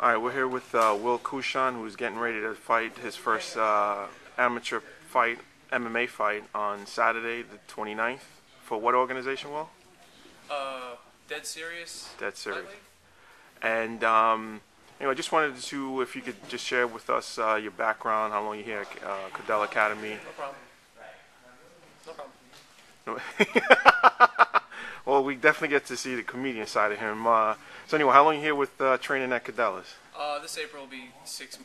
All right, we're here with Will Couchon, who's getting ready to fight his first amateur fight, MMA fight, on Saturday, the 29th. For what organization, Will? Dead Serious. Dead Serious. And anyway, I just wanted to, if you could just share with us your background, how long you're here at Codella Academy. No problem. No problem. Well, we definitely get to see the comedian side of him. So anyway, how long are you here with training at Codella's? This April will be six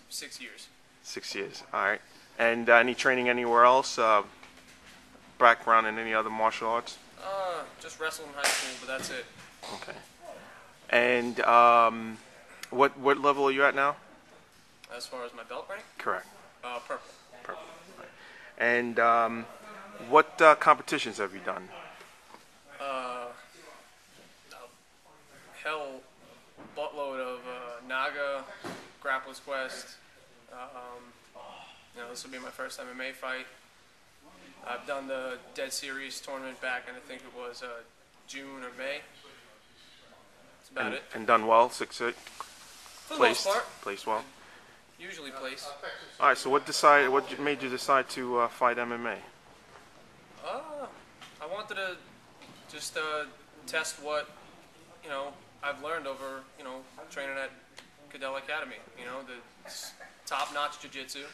years. 6 years. All right. And any training anywhere else? Background in any other martial arts? Just wrestled in high school, but that's it. Okay. And what level are you at now? As far as my belt rank? Correct. Purple. Purple. Right. And what competitions have you done? Hell, buttload of Naga, Grappler's Quest. This will be my first MMA fight. I've done the Dead Series tournament back, and I think it was June or May. That's about it. And done well, 6th. For the most part. Placed well. Usually place. All right. So what made you decide to fight MMA? I wanted to just test what I've learned over training at Codella Academy. The top-notch jiu-jitsu,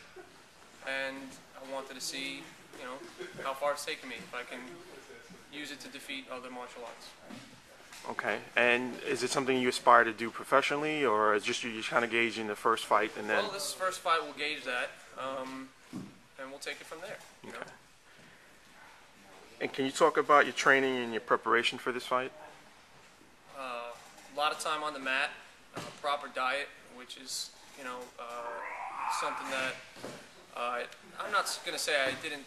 and I wanted to see how far it's taken me, if I can use it to defeat other martial arts. Okay. And is it something you aspire to do professionally, or is just you kind of gauging the first fight and then? Well, this first fight will gauge that, and we'll take it from there. You know? And can you talk about your training and your preparation for this fight? A lot of time on the mat, proper diet, which is something that I'm not going to say I didn't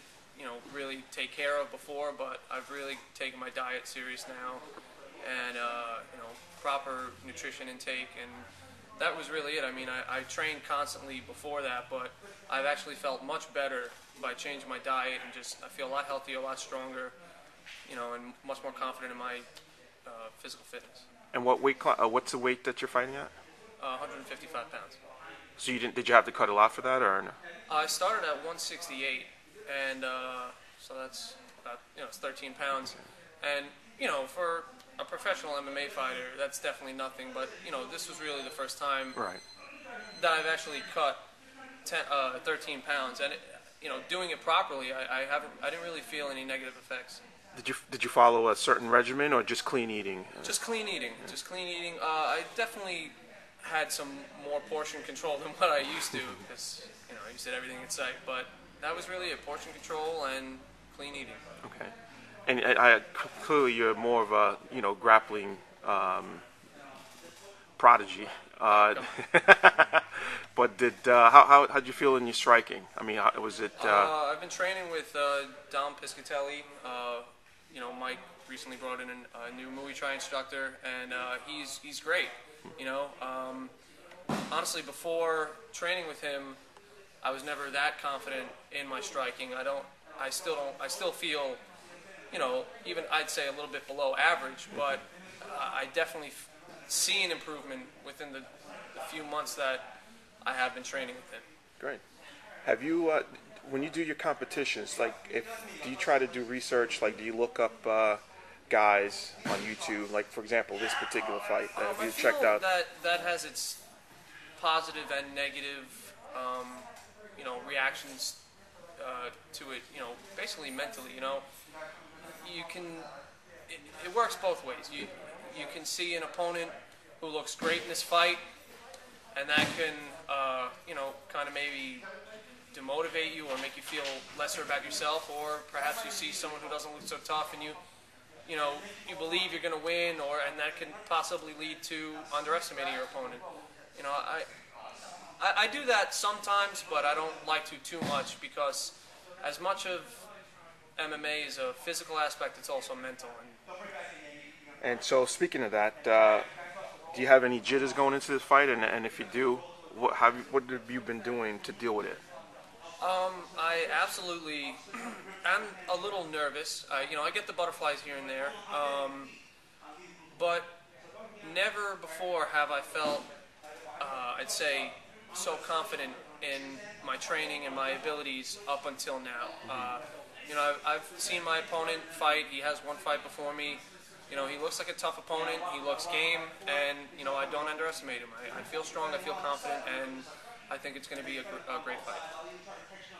really take care of before, but I've really taken my diet serious now, and proper nutrition intake, and that was really it. I mean, I trained constantly before that, but I've actually felt much better by changing my diet, and I feel a lot healthier, a lot stronger, and much more confident in my physical fitness. And what's the weight that you're fighting at? 155 pounds. So did you have to cut a lot for that, or no? I started at 168, and so that's about it's 13 pounds, and for a professional MMA fighter, that's definitely nothing. But this was really the first time that I've actually cut 13 pounds, and doing it properly, I didn't really feel any negative effects. Did you follow a certain regimen, or just clean eating? Just clean eating. Yeah. Just clean eating. I definitely had some more portion control than what I used to, because I used to eat everything in sight. But that was really it: portion control and clean eating. Okay. And clearly you're more of a grappling prodigy. But how'd you feel in your striking? I mean, was it? I've been training with Dom Piscatelli. Mike recently brought in a new Muay Thai instructor, and he's great. Honestly, before training with him, I was never that confident in my striking. I still feel, even I'd say a little bit below average, but I definitely see an improvement within the few months that I have been training with him. Great. Have you, when you do your competitions, do you try to do research? Like, do you look up guys on YouTube? Like, for example, this particular fight. Have you checked out? That has its positive and negative, reactions to it. Basically mentally. You can. It works both ways. You can see an opponent who looks great in this fight, and that can, kind of maybe demotivate you or make you feel lesser about yourself, or perhaps you see someone who doesn't look so tough, and you believe you're going to win, and that can possibly lead to underestimating your opponent. I do that sometimes, but I don't like to too much, because as much of MMA is a physical aspect, it's also mental. And so, speaking of that, do you have any jitters going into this fight? And if you do, what have you been doing to deal with it? I absolutely am a little nervous. I get the butterflies here and there, but never before have I felt I'd say, so confident in my training and my abilities up until now. You know, I've seen my opponent fight. He has one fight before me. You know, he looks like a tough opponent. He looks game, and you know, I don't underestimate him. I feel strong. I feel confident, and I think it's going to be a great fight.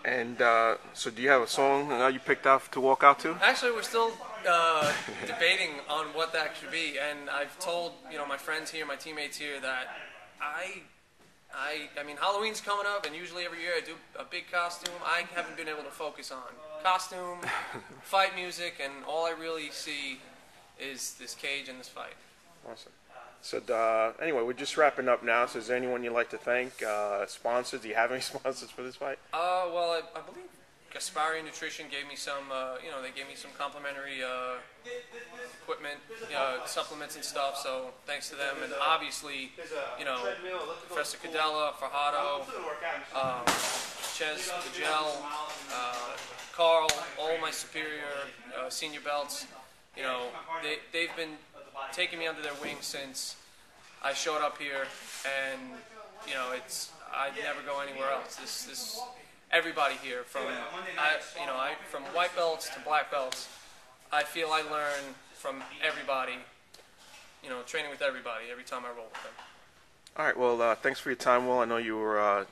And so, do you have a song you picked out to walk out to? Actually, we're still debating on what that should be, and I've told my friends here, my teammates here, that I mean, Halloween's coming up, and usually every year I do a big costume. I haven't been able to focus on costume, fight music, and all I really see is this cage and this fight. Awesome. So anyway, we're just wrapping up now. So is there anyone you'd like to thank? Sponsors? Do you have any sponsors for this fight? Well, I believe Gaspari Nutrition gave me some, they gave me some complimentary equipment, supplements and stuff. So thanks to them, and obviously, Professor Codella, Fajardo, Ches, Miguel, Carl, all my superior senior belts. You know, they've been taking me under their wing since I showed up here, and I'd never go anywhere else. This everybody here, from from white belts to black belts, I feel I learn from everybody. Training with everybody every time I roll with them. All right. Well, thanks for your time, Will. I know you were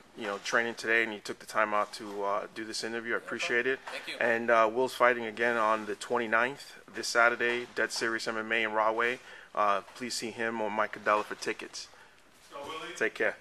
training today, and you took the time out to do this interview. I appreciate it. Thank you. And Will's fighting again on the 29th, this Saturday, Dead Serious MMA in Rahway. Please see him or Mike Codella for tickets. Take care.